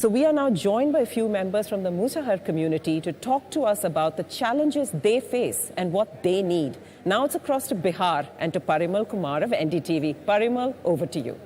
So we are now joined by a few members from the Musahar community to talk to us about the challenges they face and what they need. Now it's across to Bihar and to Parimal Kumar of NDTV. Parimal, over to you.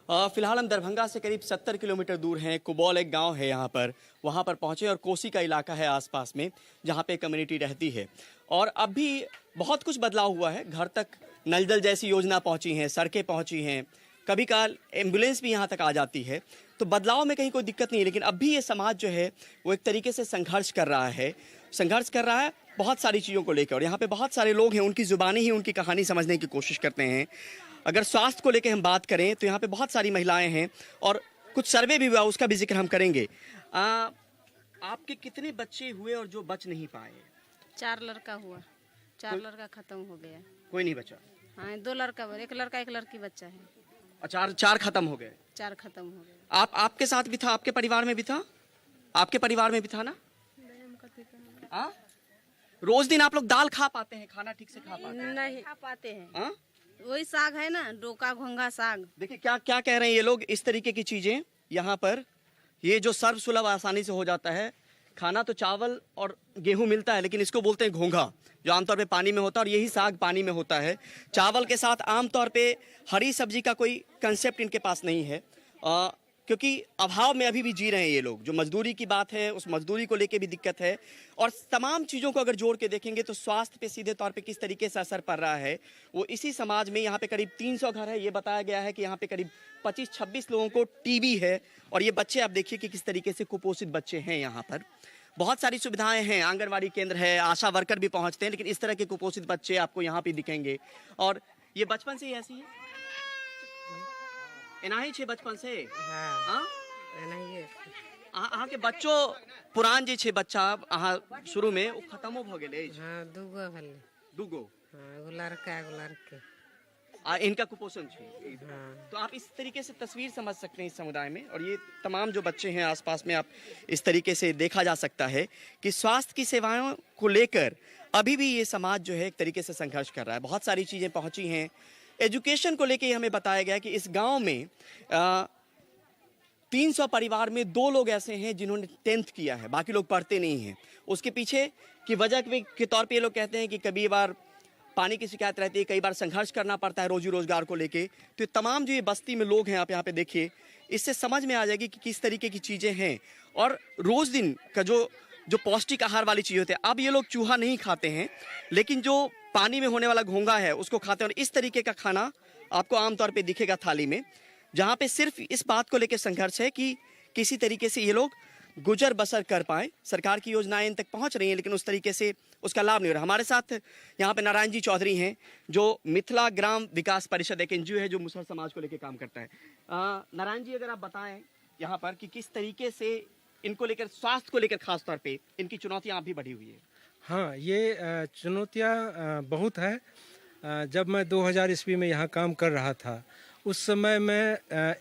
फिलहाल हम दरभंगा से करीब 70 kilometre दूर हैं। कुबौल एक गांव है यहाँ पर, वहाँ पर पहुँचे और कोसी का इलाका है आसपास में जहाँ पे कम्युनिटी रहती है। और अब भी बहुत कुछ बदलाव हुआ है। घर तक नल जल जैसी योजना पहुँची हैं, सड़कें पहुँची हैं, कभी काल एम्बुलेंस भी यहाँ तक आ जाती है। तो बदलाव में कहीं कोई दिक्कत नहीं है, लेकिन अब भी ये समाज जो है वो एक तरीके से संघर्ष कर रहा है बहुत सारी चीज़ों को लेकर। और यहाँ पे बहुत सारे लोग हैं, उनकी ज़ुबानी ही उनकी कहानी समझने की कोशिश करते हैं। अगर स्वास्थ्य को लेकर हम बात करें तो यहाँ पे बहुत सारी महिलाएं हैं और कुछ सर्वे भी हुआ, उसका भी जिक्र हम करेंगे। आपके कितने बच्चे हुए और जो बच नहीं पाए? 4 लड़का हुआ, 4 लड़का खत्म हो गया। कोई नहीं बचा? हाँ, 2 लड़का, एक लड़का एक लड़की बच्चा है। 4 खत्म हो गए? 4 खत्म हो गए। आपके साथ भी था? आपके परिवार में भी था? आपके परिवार में भी था ना? रोज दिन आप लोग दाल खा पाते हैं? खाना ठीक से खा पाते हैं? नहीं खा पाते हैं। वही साग है ना, डोका घोंगा साग। देखिए क्या कह रहे हैं ये लोग। इस तरीके की चीजें यहाँ पर, ये जो सर्वसुलभ आसानी से हो जाता है। खाना तो चावल और गेहूं मिलता है, लेकिन इसको बोलते हैं घोंघा, जो आमतौर पे पानी में होता है, और यही साग पानी में होता है। चावल के साथ आमतौर पे हरी सब्जी का कोई कंसेप्ट इनके पास नहीं है, क्योंकि अभाव में अभी भी जी रहे हैं ये लोग। जो मजदूरी की बात है, उस मजदूरी को लेके भी दिक्कत है। और तमाम चीज़ों को अगर जोड़ के देखेंगे तो स्वास्थ्य पे सीधे तौर पे किस तरीके से असर पड़ रहा है वो इसी समाज में। यहाँ पे करीब 300 घर है। ये बताया गया है कि यहाँ पे करीब 25-26 लोगों को टीबी है। और ये बच्चे आप देखिए कि किस तरीके से कुपोषित बच्चे हैं। यहाँ पर बहुत सारी सुविधाएं हैं, आंगनबाड़ी केंद्र है, आशा वर्कर भी पहुँचते हैं, लेकिन इस तरह के कुपोषित बच्चे आपको यहाँ पे दिखेंगे। और ये बचपन से ही ऐसी है? एनाही छे बचपन से? हाँ, अहाँ के बच्चों पुरान जे छे बच्चा अहाँ शुरू में वो खत्म हो गेले? हाँ, दूगो भले। दूगो? हाँ, एगो लड़का एगो लड़की। इनका कुपोषण छे। हाँ। तो आप इस तरीके से तस्वीर समझ सकते हैं इस समुदाय में। और ये तमाम जो बच्चे हैं आसपास में, आप इस तरीके से देखा जा सकता है कि स्वास्थ्य की सेवाओं को लेकर अभी भी ये समाज जो है एक तरीके से संघर्ष कर रहा है। बहुत सारी चीज़ें पहुँची हैं। एजुकेशन को लेके हमें बताया गया कि इस गांव में 300 परिवार में 2 लोग ऐसे हैं जिन्होंने 10th किया है, बाकी लोग पढ़ते नहीं हैं। उसके पीछे की वजह के तौर पे ये लोग कहते हैं कि कभी बार पानी की शिकायत रहती है, कई बार संघर्ष करना पड़ता है रोजी रोजगार को लेके। तो तमाम जो ये बस्ती में लोग हैं, आप यहाँ पे देखिए, इससे समझ में आ जाएगी कि किस तरीके की चीज़ें हैं। और रोज दिन का जो पौष्टिक आहार वाली चीज़ होती है, अब ये लोग चूहा नहीं खाते हैं, लेकिन जो पानी में होने वाला घोंघा है उसको खाते हैं। और इस तरीके का खाना आपको आमतौर पे दिखेगा थाली में, जहाँ पे सिर्फ इस बात को लेकर संघर्ष है कि किसी तरीके से ये लोग गुजर बसर कर पाएँ। सरकार की योजनाएं इन तक पहुँच रही हैं, लेकिन उस तरीके से उसका लाभ नहीं हो रहा। हमारे साथ यहाँ पे नारायण जी चौधरी हैं, जो मिथिला ग्राम विकास परिषद एक NGO है जो मुसहर समाज को लेकर काम करता है। नारायण जी, अगर आप बताएं यहाँ पर कि किस तरीके से इनको लेकर, स्वास्थ्य को लेकर खास तौर पे इनकी चुनौतियाँ अभी बढ़ी हुई है। हाँ, ये चुनौतियाँ बहुत है। जब मैं 2000 ईस्वी में यहाँ काम कर रहा था, उस समय में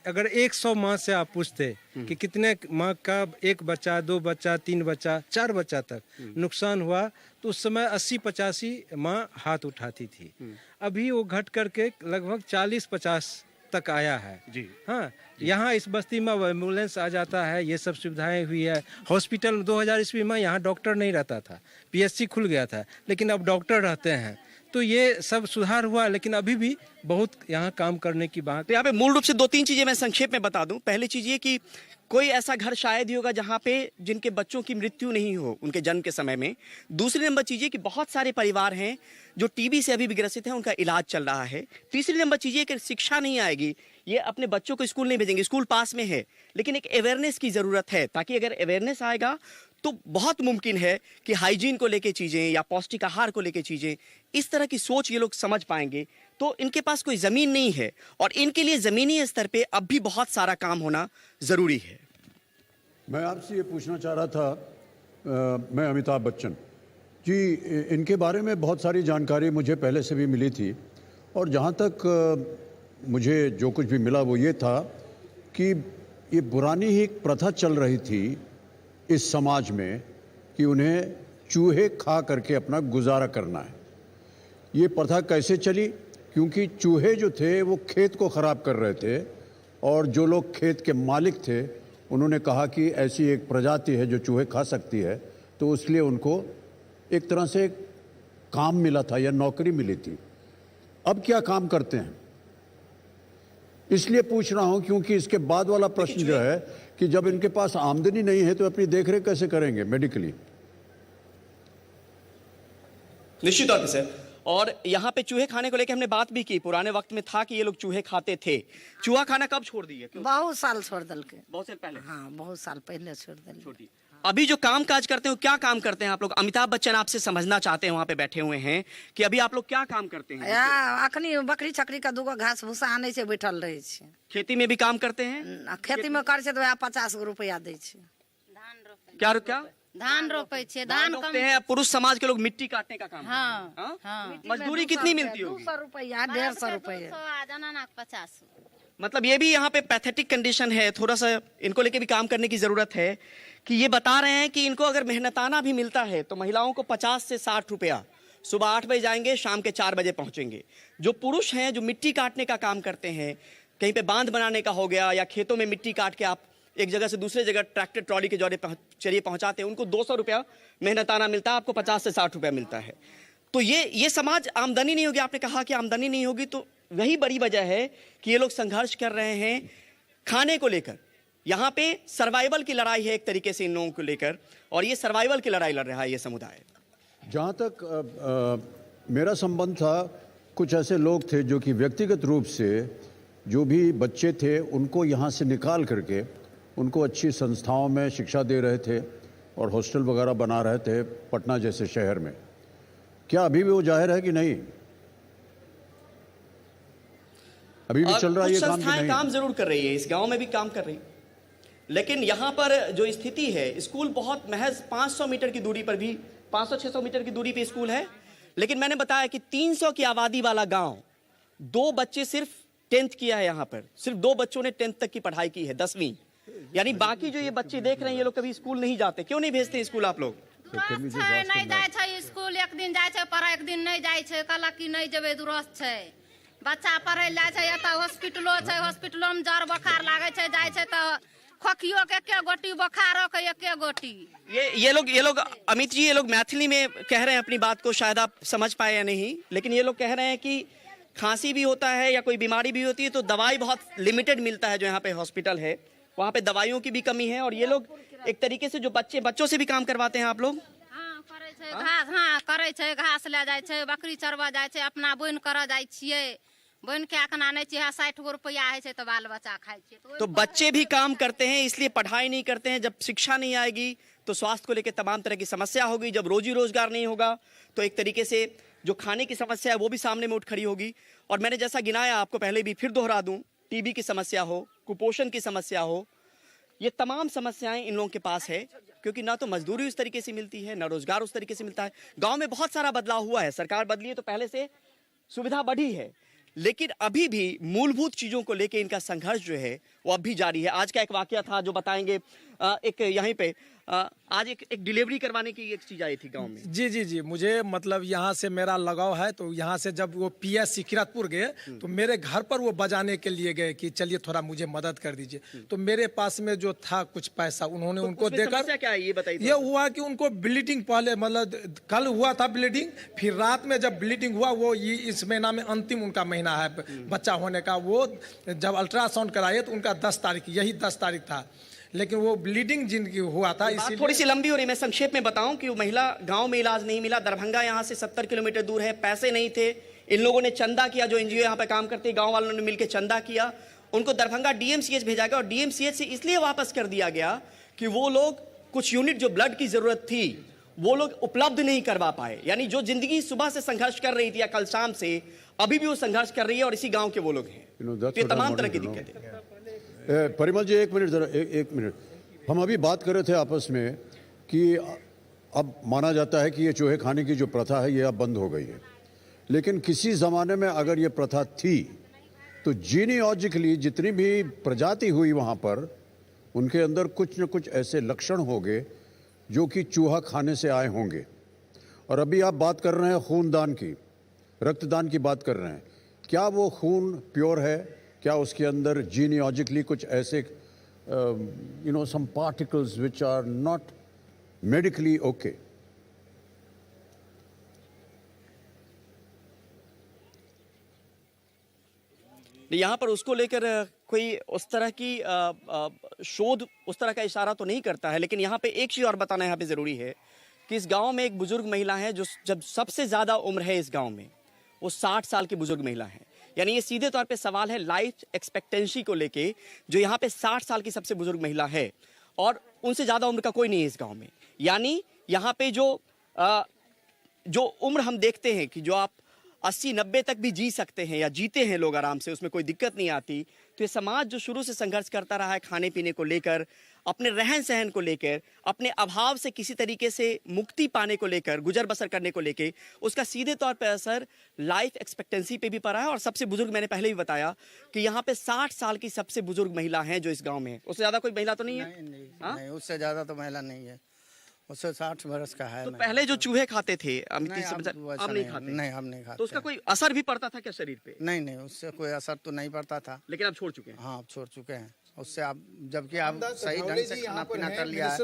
अगर 100 माँ से आप पूछते कि कितने माँ का 1 बच्चा, 2 बच्चा, 3 बच्चा, 4 बच्चा तक नुकसान हुआ, तो उस समय 80-85 माँ हाथ उठाती थी। अभी वो घट करके लगभग 40-50 तक आया है जी। हाँ, यहाँ इस बस्ती में एम्बुलेंस आ जाता है, ये सब सुविधाएं हुई है। हॉस्पिटल 2000 ईस्वी में यहाँ डॉक्टर नहीं रहता था, PSC खुल गया था, लेकिन अब डॉक्टर रहते हैं। तो ये सब सुधार हुआ, लेकिन अभी भी बहुत यहाँ काम करने की बात। तो यहाँ पे मूल रूप से 2-3 चीजें मैं संक्षेप में बता दूं। पहली चीज ये कि कोई ऐसा घर शायद ही होगा जहाँ पे जिनके बच्चों की मृत्यु नहीं हो उनके जन्म के समय में। दूसरी नंबर चीज ये कि बहुत सारे परिवार हैं जो TB से अभी भी ग्रसित हैं, उनका इलाज चल रहा है। तीसरी नंबर चीज ये कि शिक्षा नहीं आएगी, ये अपने बच्चों को स्कूल नहीं भेजेंगे। स्कूल पास में है, लेकिन एक अवेयरनेस की ज़रूरत है, ताकि अगर अवेयरनेस आएगा तो बहुत मुमकिन है कि हाइजीन को लेके चीज़ें या पौष्टिक आहार को लेके चीज़ें, इस तरह की सोच ये लोग समझ पाएंगे। तो इनके पास कोई ज़मीन नहीं है और इनके लिए ज़मीनी स्तर पे अब भी बहुत सारा काम होना ज़रूरी है। मैं आपसे ये पूछना चाह रहा था, मैं अमिताभ बच्चन जी, इनके बारे में बहुत सारी जानकारी मुझे पहले से भी मिली थी। और जहाँ तक मुझे जो कुछ भी मिला वो ये था कि ये पुरानी ही एक प्रथा चल रही थी इस समाज में कि उन्हें चूहे खा करके अपना गुजारा करना है। ये प्रथा कैसे चली? क्योंकि चूहे जो थे वो खेत को ख़राब कर रहे थे और जो लोग खेत के मालिक थे उन्होंने कहा कि ऐसी एक प्रजाति है जो चूहे खा सकती है, तो इसलिए उनको एक तरह से काम मिला था या नौकरी मिली थी। अब क्या काम करते हैं, इसलिए पूछ रहा हूं क्योंकि इसके बाद वाला प्रश्न जो है कि जब इनके पास आमदनी नहीं है तो अपनी देखरेख कैसे करेंगे मेडिकली। निश्चित तौर पे सर। और यहाँ पे चूहे खाने को लेकर हमने बात भी की, पुराने वक्त में था कि ये लोग चूहे खाते थे। चूहा खाना कब छोड़ दिए? बहुत साल छोड़ दल के। बहुत साल पहले? हाँ, बहुत साल पहले छोड़ दल। अभी जो काम काज करते हो, क्या काम करते हैं आप लोग? अमिताभ बच्चन आपसे समझना चाहते हैं, वहां पे बैठे हुए हैं, कि अभी आप लोग क्या काम करते हैं? अखनी बकरी छकरी का दूगो घास भूसा आने से बैठल रहे छे। खेती में भी काम करते हैं? खेती में कर छे तो 50 गो रुपया दे छे। क्या क्या धान रोपे छे, धान रोपते हैं? पुरुष समाज के लोग मिट्टी काटने का काम हाँ, करते हैं, हाँ? हाँ। मजदूरी कितनी मिलती होगी? 200 रुपया, 150 रुपया। 50। मतलब ये भी यहाँ पे पैथेटिक कंडीशन है, थोड़ा सा इनको लेके भी काम करने की जरूरत है। कि ये बता रहे हैं कि इनको अगर मेहनताना भी मिलता है तो महिलाओं को 50 से 60 रुपया, सुबह 8 बजे जाएंगे, शाम के 4 बजे पहुंचेंगे। जो पुरुष हैं जो मिट्टी काटने का काम करते हैं, कहीं पे बांध बनाने का हो गया या खेतों में मिट्टी काट के आप एक जगह से दूसरे जगह ट्रैक्टर ट्रॉली के जरिए पहुंचाते हैं, उनको 200 रुपया मेहनताना मिलता है, आपको 50 से 60 रुपया मिलता है। तो ये समाज, आमदनी नहीं होगी, आपने कहा कि आमदनी नहीं होगी, तो वही बड़ी वजह है कि ये लोग संघर्ष कर रहे हैं खाने को लेकर। यहाँ पे सर्वाइवल की लड़ाई है एक तरीके से इन लोगों को लेकर, और ये सर्वाइवल की लड़ाई लड़ रहा है ये समुदाय। जहाँ तक मेरा संबंध था, कुछ ऐसे लोग थे जो कि व्यक्तिगत रूप से जो भी बच्चे थे उनको यहाँ से निकाल करके उनको अच्छी संस्थाओं में शिक्षा दे रहे थे और हॉस्टल वगैरह बना रहे थे पटना जैसे शहर में। क्या अभी भी वो जाहिर है कि नहीं? अभी भी चल रहा है ये काम कि नहीं? काम जरूर कर रही है, इस गांव में भी काम कर रही है, लेकिन यहाँ पर जो स्थिति है, स्कूल बहुत महज 500 मीटर की दूरी पर भी, 500-600 मीटर की दूरी पे स्कूल है, लेकिन मैंने बताया कि 300 की आबादी वाला गांव, 2 बच्चे सिर्फ 10th किया है यहाँ पर, सिर्फ 2 बच्चों ने 10th तक की पढ़ाई की है, 10वीं। यानी बाकी जो ये बच्चे देख रहे हैं ये लोग कभी स्कूल नहीं जाते। क्यों नहीं भेजते स्कूल आप लोग? नहीं जाए छे स्कूल, एक दिन जाए छे पढ़ा, एक दिन नहीं जाए छे, कहला कि नहीं जेबे दुरस्त छे। बच्चा पढ़े ले जाए छे, एता हॉस्पिटलो छे, हॉस्पिटलो में जर बुखार लागे छे, जाए छे तो खोखियो के एके गोटी, बुखारो के एके गोटी। ये लोग अमित जी, ये लोग मैथिली में कह रहे हैं अपनी बात को, शायद आप समझ पाए या नहीं, लेकिन ये लोग कह रहे हैं कि खांसी भी होता है या कोई बीमारी भी होती है तो दवाई बहुत लिमिटेड मिलता है। जो यहाँ पे हॉस्पिटल है वहाँ पे दवाइयों की भी कमी है, और ये लोग एक तरीके से जो बच्चों से भी काम करवाते हैं आप लोग। हाँ, करे छे घास, हाँ करे छे, घास ले जाए छे, बकरी चरवा जाए छे, अपना बोन कर जाए छिए, बोन के अखना नहीं चाहिए, 60 गो रुपया है छे तो बाल बच्चा खाए छे। तो बच्चे भी काम करते हैं, इसलिए पढ़ाई नहीं करते हैं। जब शिक्षा नहीं आएगी तो स्वास्थ्य को लेकर तमाम तरह की समस्या होगी, जब रोजी रोजगार नहीं होगा तो एक तरीके से जो खाने की समस्या है वो भी सामने में उठ खड़ी होगी। और मैंने जैसा गिनाया आपको पहले भी, फिर दोहरा दूं, टीबी की समस्या हो, कुपोषण की समस्या हो, ये तमाम समस्याएं इन लोगों के पास है, क्योंकि ना तो मजदूरी उस तरीके से मिलती है, ना रोजगार उस तरीके से मिलता है। गांव में बहुत सारा बदलाव हुआ है, सरकार बदली है तो पहले से सुविधा बढ़ी है, लेकिन अभी भी मूलभूत चीजों को लेकर इनका संघर्ष जो है वो अब भी जारी है। आज का एक वाकया था जो बताएंगे, एक यहीं पे आज एक डिलीवरी करवाने की एक चीज आई थी गांव में। जी, मुझे मतलब यहाँ से मेरा लगाव है, तो यहाँ से जब वो पीएस किरतपुर गए तो मेरे घर पर वो बजाने के लिए गए कि चलिए थोड़ा मुझे मदद कर दीजिए। तो मेरे पास में जो था कुछ पैसा उन्होंने तो उनको देकर, क्या है ये बताइए। ये हुआ कि उनको ब्लीडिंग पहले, मतलब कल हुआ था ब्लीडिंग, फिर रात में जब ब्लीडिंग हुआ, वो इस महीना में अंतिम उनका महीना है बच्चा होने का, वो जब अल्ट्रासाउंड कराए तो उनका 10 तारीख, यही 10 तारीख था, लेकिन वो ब्लीडिंग जिनकी हुआ था। बात थोड़ी सी लंबी हो रही, मैं संक्षेप में बताऊं कि वो महिला गांव में इलाज नहीं मिला, दरभंगा यहां से 70 किलोमीटर दूर है, पैसे नहीं थे, इन लोगों ने चंदा किया, जो एनजीओ यहां पे काम करते हैं, गांव वालों ने मिलकर चंदा किया, उनको दरभंगा डीएमसीएच भेजा गया, और डीएमसीएच से इसलिए वापस कर दिया गया कि वो लोग कुछ यूनिट जो ब्लड की जरूरत थी वो लोग उपलब्ध नहीं करवा पाए। यानी जो जिंदगी सुबह से संघर्ष कर रही थी या कल शाम से, अभी भी वो संघर्ष कर रही है, और इसी गांव के वो लोग हैं। तो ये तमाम तरह की दिक्कतें। परिमल जी, एक मिनट जरा, एक मिनट। हम अभी बात कर रहे थे आपस में कि अब माना जाता है कि ये चूहे खाने की जो प्रथा है ये अब बंद हो गई है, लेकिन किसी ज़माने में अगर ये प्रथा थी तो जीनियोलॉजिकली जितनी भी प्रजाति हुई वहाँ पर, उनके अंदर कुछ न कुछ ऐसे लक्षण होंगे जो कि चूहा खाने से आए होंगे। और अभी आप बात कर रहे हैं खूनदान की, रक्तदान की बात कर रहे हैं, क्या वो खून प्योर है क्या उसके अंदर जीनियोलॉजिकली कुछ ऐसे some particles which are not medically okay? यहाँ पर उसको लेकर कोई उस तरह की शोध उस तरह का इशारा तो नहीं करता है, लेकिन यहाँ पे एक चीज़ और बताना यहाँ पे ज़रूरी है कि इस गांव में एक बुजुर्ग महिला है जो जब सबसे ज़्यादा उम्र है इस गांव में, वो 60 साल की बुजुर्ग महिला है। यानी ये सीधे तौर पे सवाल है लाइफ एक्सपेक्टेंसी को लेके, जो यहाँ पे 60 साल की सबसे बुजुर्ग महिला है और उनसे ज़्यादा उम्र का कोई नहीं है इस गाँव में। यानी यहाँ पे जो उम्र हम देखते हैं कि जो आप 80-90 तक भी जी सकते हैं या जीते हैं लोग आराम से, उसमें कोई दिक्कत नहीं आती, तो ये समाज जो शुरू से संघर्ष करता रहा है खाने पीने को लेकर, अपने रहन सहन को लेकर, अपने अभाव से किसी तरीके से मुक्ति पाने को लेकर, गुजर बसर करने को लेकर, उसका सीधे तौर पर असर लाइफ एक्सपेक्टेंसी पे भी पड़ा है। और सबसे बुजुर्ग मैंने पहले भी बताया कि यहाँ पे 60 साल की सबसे बुजुर्ग महिला है जो इस गाँव में है। उससे ज़्यादा कोई महिला तो नहीं है? नहीं, उससे ज़्यादा तो महिला नहीं है, उससे 60 वर्ष का है। तो पहले जो चूहे खाते थे अब नहीं खाते? नहीं, हम नहीं खाते। तो उसका कोई असर भी पड़ता था क्या शरीर पे? नहीं, उससे कोई असर तो नहीं पड़ता था, लेकिन आप छोड़ चुके हैं। हाँ, आप छोड़ चुके हैं उससे। आप जबकि आप सही ढंग से खाना पीना कर लिया है।